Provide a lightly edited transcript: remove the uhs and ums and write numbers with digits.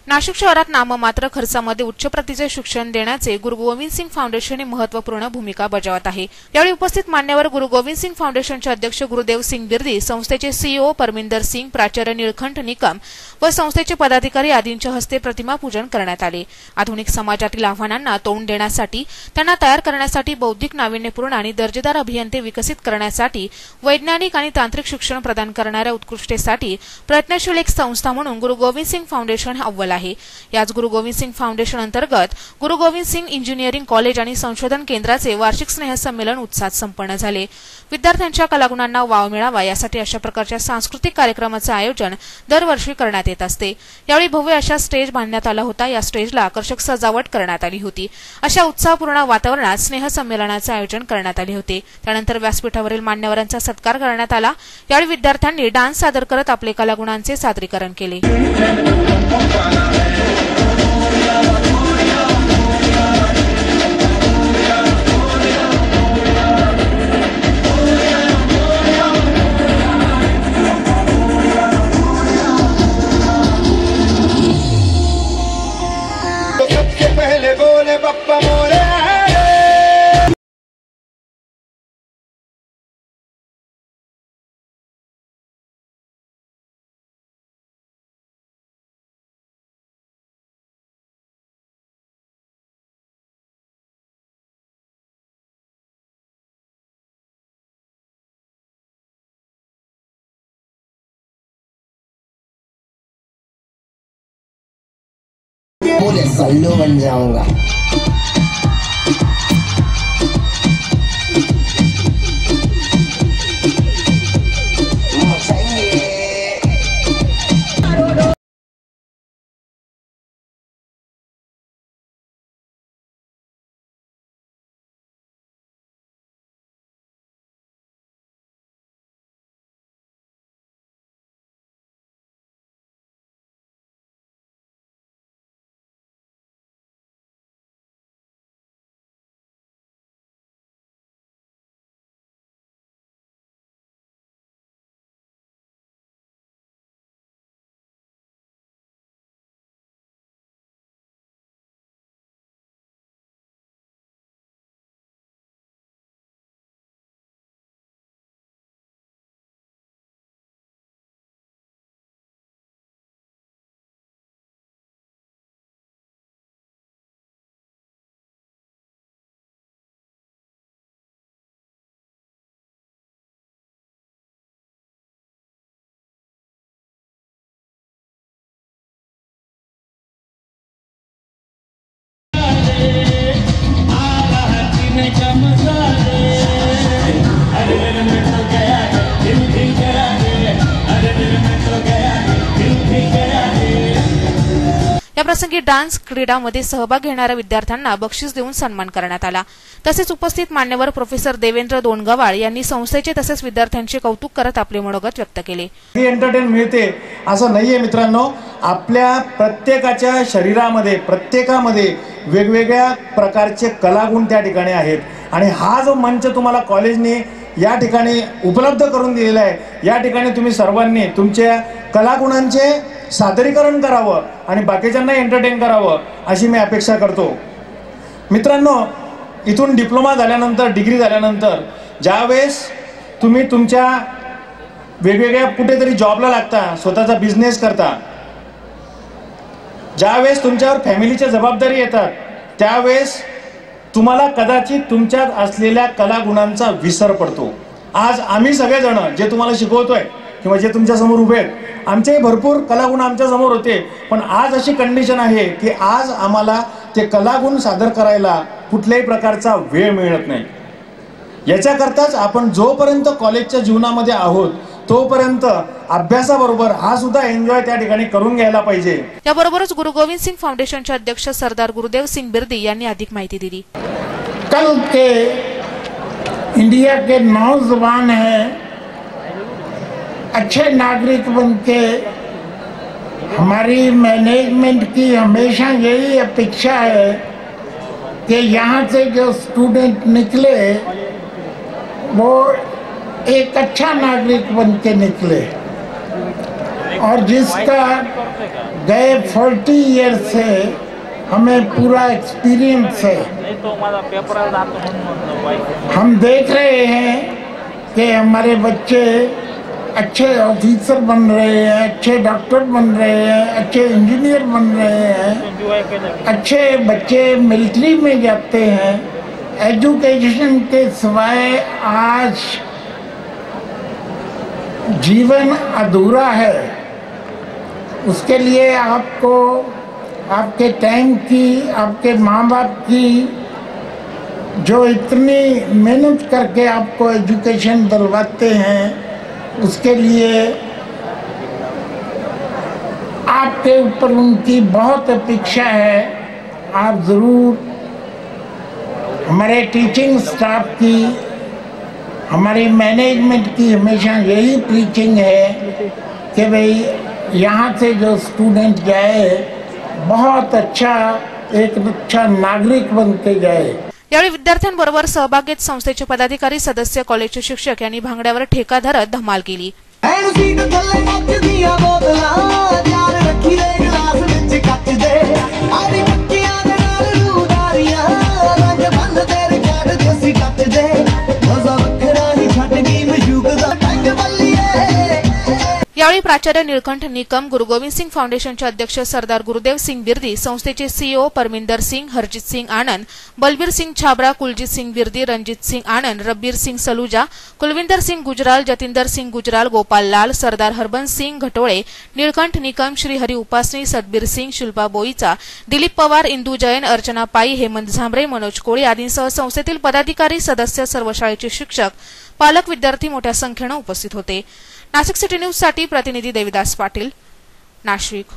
नाशिक शहरात नाममात्र खर्चामध्ये उच्च प्रतीचे शिक्षण देण्याचे गुरु गोविंद सिंग फाउंडेशन ही महत्त्वपूर्ण भूमिका बजावत आहे। यावेळी उपस्थित मान्यवर गुरु गोविंद सिंग फाउंडेशनचे अध्यक्ष गुरुदेव सिंग बिर्दी, संस्थेचे सीईओ परमिंदर सिंग, प्राचार्य निळकंठ निकम व संस्थेचे पदाधिकारी आदींच्या हस्ते प्रतिमा पूजन करण्यात आले। आधुनिक समाजातील आव्हानांना तोंड देण्यासाठी, त्यांना तयार करण्यासाठी, बौद्धिक नाविन्यपूर्ण आणि दर्जेदार अभियंते विकसित करण्यासाठी, वैज्ञानिक आणि तांत्रिक शिक्षण प्रदान करणाऱ्या उत्कृष्टतेसाठी प्रयत्नशील एक संस्था म्हणून गुरु गोविंद सिंग फाउंडेशन अव्वल आहे। याच गुरु गोविंद सिंग फाउंडेशन अंतर्गत गुरु गोविंद सिंग इंजिनिअरिंग कॉलेज आणि संशोधन केंद्राचे वार्षिक स्नेहसंमेलन उत्साहात संपन्न झाले। विद्यार्थ्यांच्या कलागुणांना वाव मिळावा यासाठी अशा प्रकारच्या सांस्कृतिक कार्यक्रमाचे आयोजन दरवर्षी करण्यात येत असते। यावेळी भव्य अशा स्टेज बांधण्यात आला होता। या स्टेजला आकर्षक सजावट करण्यात आली होती। अशा उत्साहपूर्ण वातावरणात स्नेहसंमेलनाचे आयोजन करण्यात आले होते। त्यानंतर व्यासपीठावरील मान्यवरांचा सत्कार करण्यात आला। यावेळी विद्यार्थ्यांनी डान्स सादर करत आपले कलागुणांचे सादरीकरण केले। बोले सल्लू बन जाऊंगा। या प्रसंगी डान्स क्रीडामध्ये सहभाग घेणाऱ्या विद्यार्थ्यांना बक्षीस देऊन सन्मान करण्यात आला। तसेच उपस्थित मान्यवर प्रोफेसर देवेंद्र दोनगवाळ यांनी संस्थेचे तसेच विद्यार्थ्यांचे कौतुक करत आपले मनोगत व्यक्त केले। एंटरटेन मिळते असं नाहीये मित्रांनो, आपल्या प्रत्येकाच्या शरीरामध्ये प्रत्येकामध्ये वेगवेगळ्या प्रकारचे कलागुण त्या ठिकाणी आहेत आणि हा जो मंच तुम्हाला कॉलेजने या ठिकाणी उपलब्ध करून दिलेला आहे, या ठिकाणी तुम्ही सर्वांनी तुमच्या कलागुणांचे सादरीकरण करावं आणि बाकीच्यांना एंटरटेन करावं अशी मी अपेक्षा करतो। मित्रांनो, इथून डिप्लोमा झाल्यानंतर, डिग्री झाल्यानंतर ज्यावेळेस तुम्ही तुमच्या वेगवेगळ्या कुठेतरी जॉबला लागता, स्वतःचा बिझनेस करता, ज्यावेळेस तुमच्यावर फॅमिलीच्या जबाबदारी येतात, त्यावेळेस तुम्हाला कदाचित तुमच्यात असलेल्या कलागुणांचा विसर पडतो। आज आम्ही सगळेजण जे तुम्हाला शिकवतोय किंवा जे तुमच्या समोर उभे आहेत, आमचेही भरपूर कलागुण आमच्या समोर होते, पण आज अशी कंडिशन आहे की आज आम्हाला ते कलागुण सादर करायला कुठल्याही प्रकारचा वेळ मिळत नाही। याच्याकरताच आपण जोपर्यंत कॉलेजच्या जीवनामध्ये आहोत तोपर्यंत अभ्यासाबरोबर हा सुद्धा एन्जॉय त्या ठिकाणी करून घ्यायला पाहिजे। याबरोबरच गुरु गोविंद सिंग फाउंडेशनचे अध्यक्ष सरदार गुरुदेव सिंग बिर्दी यांनी अधिक माहिती दिली। कल के इंडिया के नौजवान हैं, अच्छे नागरिक बन के हमारी मैनेजमेंट की हमेशा यही अपेक्षा है कि यहाँ से जो स्टूडेंट निकले वो एक अच्छा नागरिक बन के निकले। और जिसका गए 40 ईयर से हमें पूरा एक्सपीरियंस है। हम देख रहे हैं कि हमारे बच्चे अच्छे ऑफिसर बन रहे हैं, अच्छे डॉक्टर बन रहे हैं, अच्छे इंजीनियर बन रहे हैं, अच्छे बच्चे मिलिट्री में जाते हैं। एजुकेशन के सिवाय आज जीवन अधूरा है। उसके लिए आपको आपके टाइम की, आपके माँ बाप की जो इतनी मेहनत करके आपको एजुकेशन दिलवाते हैं, उसके लिए आपके ऊपर उनकी बहुत अपेक्षा है। आप ज़रूर हमारे टीचिंग स्टाफ की, हमारी मैनेजमेंट की हमेशा यही प्रीचिंग है कि भाई यहाँ से जो स्टूडेंट जाए बहुत अच्छा एक अच्छा नागरिक बन के जाए। यावेळी विद्यार्थ्यांबरोबर सहभाग घेत संस्थेचे पदाधिकारी, सदस्य, कॉलेजचे शिक्षक यांनी भांगड्यावर ठेका धरत धमाल केली। यावेळी प्राचार्य निळकंठ निकम, गुरु गोविंद सिंग फाउंडेशनचे अध्यक्ष सरदार गुरुदेव सिंग बिर्दी, संस्थेचे सीईओ परमिंदर सिंग, हरजीत सिंग आनंद, बलबीर सिंग छाबरा, कुलजीत सिंग बिर्दी, रणजीत सिंग आनंद, रब्बीर सिंग सलूजा, कुलविंदर सिंग गुजराल, जतिंदर सिंग गुजराल, गोपाल लाल, सरदार हरबंस सिंग घटोळे, निळकंठ निकम, श्रीहरी उपासनी, सतबीर सिंग, शिल्पा बोईचा, दिलीप पवार, इंदू जैन, अर्चना पाई, हेमंत झांबरे, मनोज कोळी आदींसह संस्थेतील पदाधिकारी, सदस्य, सर्व शाळेचे शिक्षक, पालक, विद्यार्थी मोठ्या संख्येने उपस्थित होते। नाशिक सिटी न्यूज साठी प्रतिनिधी देविदास पाटील, नाशिक।